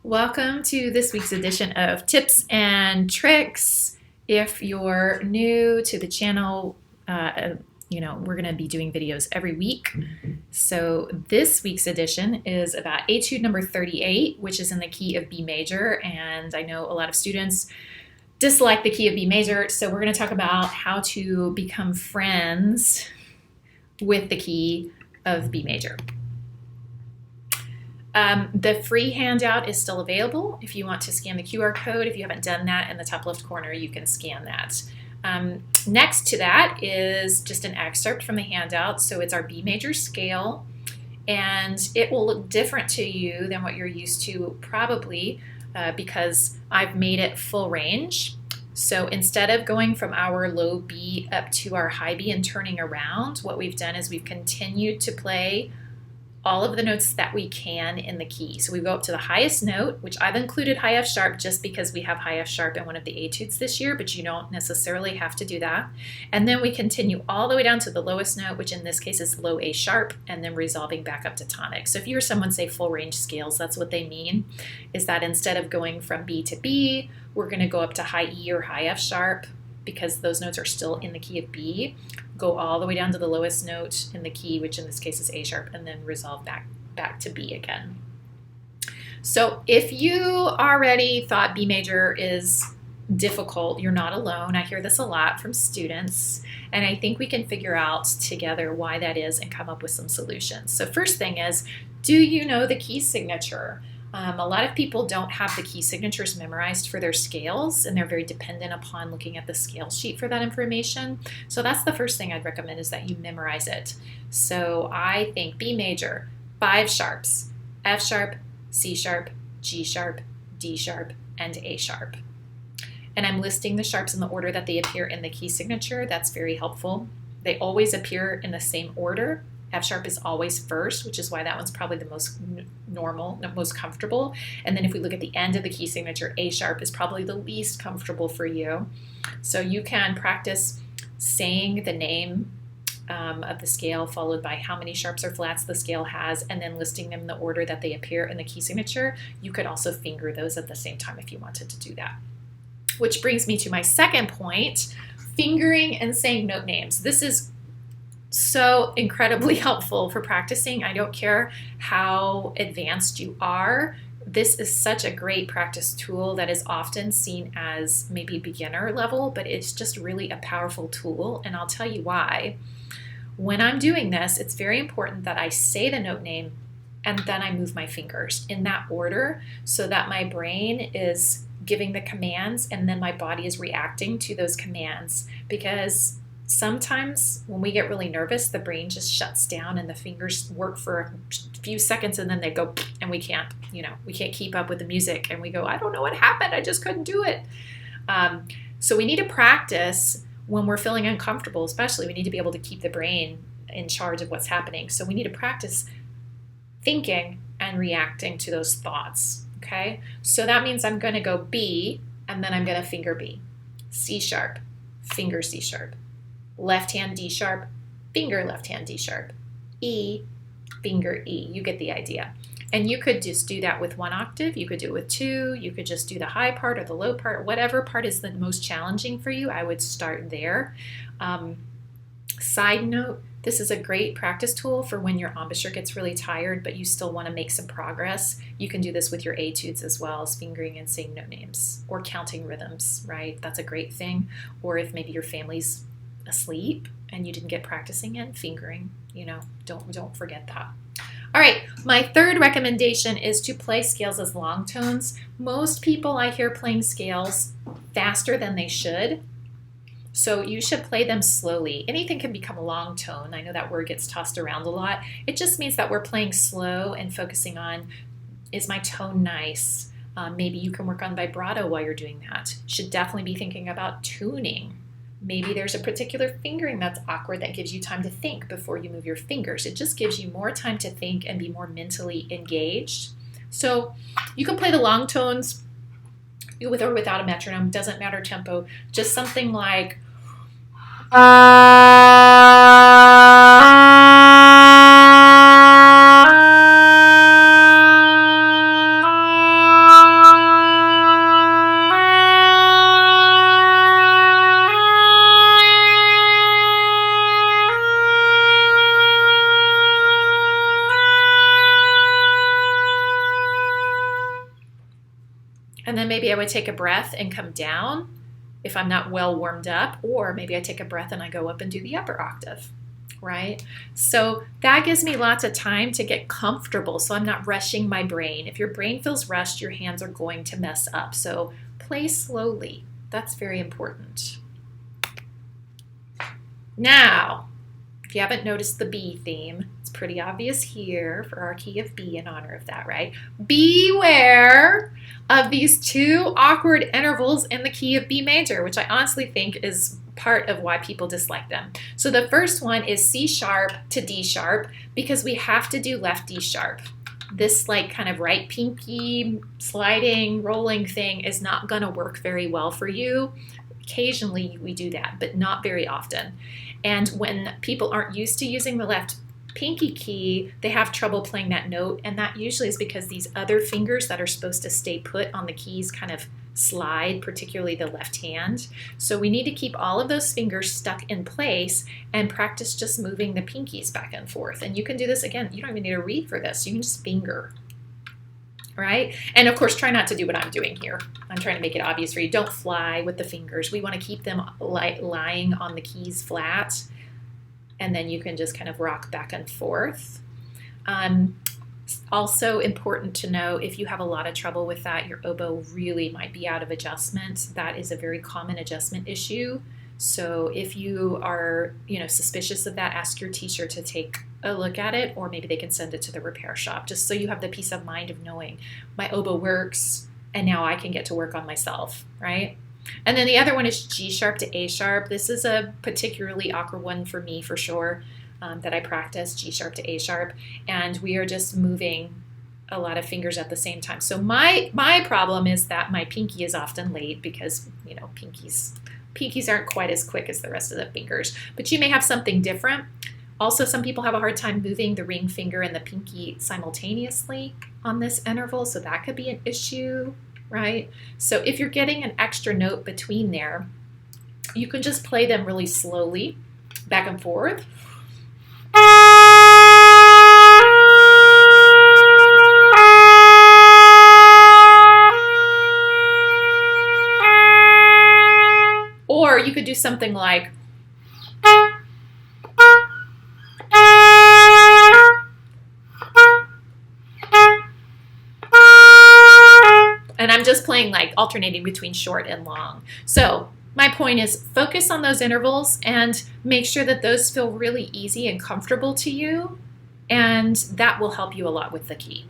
Welcome to this week's edition of Tips and Tricks. If you're new to the channel, we're going to be doing videos every week. So this week's edition is about etude number 38, which is in the key of B major. And I know a lot of students dislike the key of B major. So we're going to talk about how to become friends with the key of B major. The free handout is still available. If you want to scan the QR code, if you haven't done that, in the top left corner, you can scan that. Next to that is just an excerpt from the handout. So it's our B major scale, and it will look different to you than what you're used to probably because I've made it full range. So instead of going from our low B up to our high B and turning around, what we've done is we've continued to play all of the notes that we can in the key. So we go up to the highest note, which I've included high F sharp just because we have high F sharp in one of the etudes this year, but you don't necessarily have to do that. And then we continue all the way down to the lowest note, which in this case is low A sharp, and then resolving back up to tonic. So if you hear someone say full range scales, that's what they mean, is that instead of going from B to B, we're gonna go up to high E or high F sharp, because those notes are still in the key of B, go all the way down to the lowest note in the key, which in this case is A sharp, and then resolve back to B again. So if you already thought B major is difficult, you're not alone. I hear this a lot from students, and I think we can figure out together why that is and come up with some solutions. So first thing is, do you know the key signature? A lot of people don't have the key signatures memorized for their scales, and they're very dependent upon looking at the scale sheet for that information. So that's the first thing I'd recommend, is that you memorize it. So I think B major, 5 sharps: F sharp, C sharp, G sharp, D sharp, and A sharp. And I'm listing the sharps in the order that they appear in the key signature. That's very helpful. They always appear in the same order. F sharp is always first, which is why that one's probably the most normal, most comfortable. And then if we look at the end of the key signature, A sharp is probably the least comfortable for you. So you can practice saying the name of the scale followed by how many sharps or flats the scale has, and then listing them in the order that they appear in the key signature. You could also finger those at the same time if you wanted to do that. Which brings me to my second point, fingering and saying note names. This is so incredibly helpful for practicing. I don't care how advanced you are. This is such a great practice tool that is often seen as maybe beginner level, but it's just really a powerful tool, and I'll tell you why. When I'm doing this, it's very important that I say the note name and then I move my fingers in that order so that my brain is giving the commands and then my body is reacting to those commands, because sometimes when we get really nervous, the brain just shuts down and the fingers work for a few seconds and then they go, and we can't keep up with the music, and we go, I don't know what happened, I just couldn't do it. So we need to practice when we're feeling uncomfortable, especially. We need to be able to keep the brain in charge of what's happening. So we need to practice thinking and reacting to those thoughts, okay? So that means I'm going to go B, and then I'm going to finger B. C sharp, finger C sharp. Left hand D sharp, finger left hand D sharp. E, finger E. You get the idea. And you could just do that with 1 octave. You could do it with 2. You could just do the high part or the low part. Whatever part is the most challenging for you, I would start there. Side note, this is a great practice tool for when your embouchure gets really tired, but you still want to make some progress. You can do this with your etudes as well, as fingering and saying note names, or counting rhythms, right? That's a great thing. Or if maybe your family's asleep and you didn't get practicing in fingering, don't forget that. All right, my third recommendation is to play scales as long tones. Most people I hear playing scales faster than they should, so you should play them slowly. Anything can become a long tone. I know that word gets tossed around a lot. It just means that we're playing slow and focusing on, is my tone nice? Maybe you can work on vibrato while you're doing that. You should definitely be thinking about tuning. Maybe there's a particular fingering that's awkward that gives you time to think before you move your fingers. It just gives you more time to think and be more mentally engaged. So you can play the long tones with or without a metronome. Doesn't matter tempo. Just something like And then maybe I would take a breath and come down if I'm not well warmed up, or maybe I take a breath and I go up and do the upper octave, right? So that gives me lots of time to get comfortable so I'm not rushing my brain. If your brain feels rushed, your hands are going to mess up. So play slowly. That's very important. Now, if you haven't noticed the B theme, it's pretty obvious here for our key of B in honor of that, right? Beware of these two awkward intervals in the key of B major, which I honestly think is part of why people dislike them. So the first one is C sharp to D sharp because we have to do left D sharp. This like kind of right pinky sliding, rolling thing is not going to work very well for you. Occasionally we do that, but not very often. And when people aren't used to using the left pinky key, they have trouble playing that note, and that usually is because these other fingers that are supposed to stay put on the keys kind of slide, particularly the left hand. So we need to keep all of those fingers stuck in place and practice just moving the pinkies back and forth. And you can do this again. You don't even need to read for this. You can just finger, right? And of course, try not to do what I'm doing here. I'm trying to make it obvious for you. Don't fly with the fingers. We want to keep them lying on the keys flat, and then you can just kind of rock back and forth. Also important to know, if you have a lot of trouble with that, your oboe really might be out of adjustment. That is a very common adjustment issue. So if you are, suspicious of that, ask your teacher to take a look at it, or maybe they can send it to the repair shop, just so you have the peace of mind of knowing my oboe works and now I can get to work on myself, right? And then the other one is G sharp to A sharp. This is a particularly awkward one for me, for sure, that I practice, G sharp to A sharp. And we are just moving a lot of fingers at the same time. So my problem is that my pinky is often late because, pinkies aren't quite as quick as the rest of the fingers. But you may have something different. Also, some people have a hard time moving the ring finger and the pinky simultaneously on this interval, so that could be an issue, right? So if you're getting an extra note between there, you can just play them really slowly, back and forth. Or you could do something like, and I'm just playing like alternating between short and long. So my point is, focus on those intervals and make sure that those feel really easy and comfortable to you, and that will help you a lot with the key.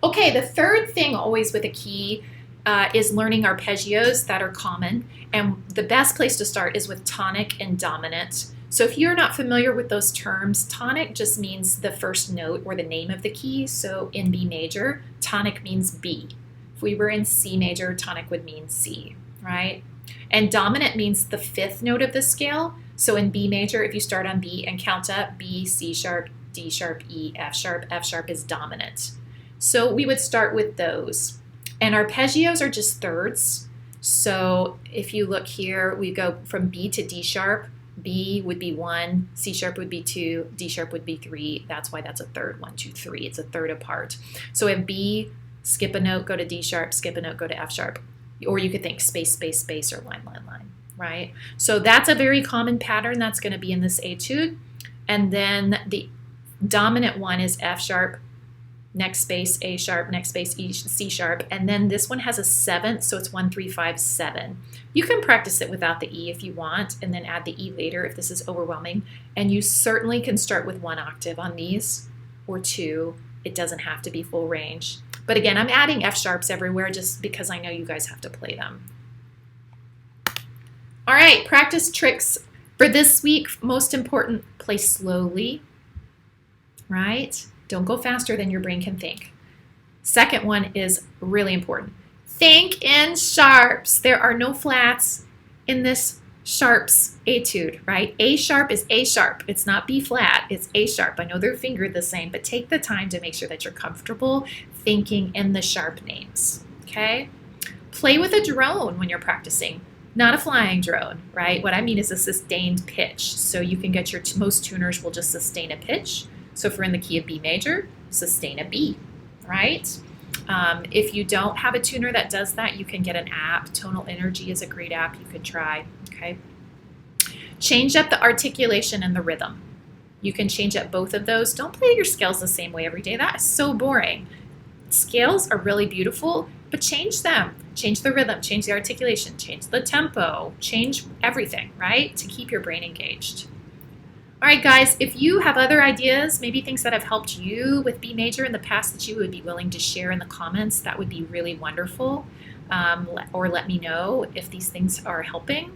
Okay, the third thing always with a key is learning arpeggios that are common, and the best place to start is with tonic and dominant. So if you're not familiar with those terms, tonic just means the first note or the name of the key. So in B major, tonic means B. If we were in C major, tonic would mean C, right? And dominant means the fifth note of the scale. So in B major, if you start on B and count up, B, C sharp, D sharp, E, F sharp is dominant. So we would start with those. And arpeggios are just thirds. So if you look here, we go from B to D sharp. B would be 1, C sharp would be 2, D sharp would be 3. That's why that's a third, 1, 2, 3. It's a third apart. So if B, skip a note, go to D sharp, skip a note, go to F sharp. Or you could think space, space, space, or line, line, line, right? So that's a very common pattern that's going to be in this etude. And then the dominant one is F sharp, next space, A sharp, next space, E, C sharp, and then this one has a seventh, so it's 1, 3, 5, 7. You can practice it without the E if you want, and then add the E later if this is overwhelming, and you certainly can start with 1 octave on these, or 2. It doesn't have to be full range. But again, I'm adding F sharps everywhere just because I know you guys have to play them. All right, practice tricks for this week. Most important, play slowly, right? Don't go faster than your brain can think. Second one is really important. Think in sharps. There are no flats in this sharps etude, right? A sharp is A sharp. It's not B flat, it's A sharp. I know they're fingered the same, but take the time to make sure that you're comfortable thinking in the sharp names, okay? Play with a drone when you're practicing. Not a flying drone, right? What I mean is a sustained pitch. So you can get most tuners will just sustain a pitch. So if we're in the key of B major, sustain a B, right? If you don't have a tuner that does that, you can get an app. Tonal Energy is a great app you could try. Okay. Change up the articulation and the rhythm. You can change up both of those. Don't play your scales the same way every day. That is so boring. Scales are really beautiful, but change them. Change the rhythm, change the articulation, change the tempo, change everything, right? To keep your brain engaged. All right, guys, if you have other ideas, maybe things that have helped you with B major in the past that you would be willing to share in the comments, that would be really wonderful. Or let me know if these things are helping.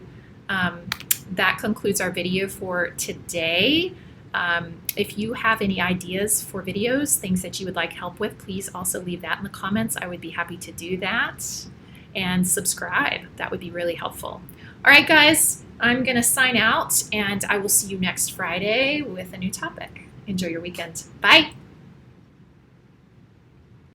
That concludes our video for today. If you have any ideas for videos, things that you would like help with, please also leave that in the comments. I would be happy to do that. And subscribe. That would be really helpful. All right, guys, I'm going to sign out, and I will see you next Friday with a new topic. Enjoy your weekend. Bye.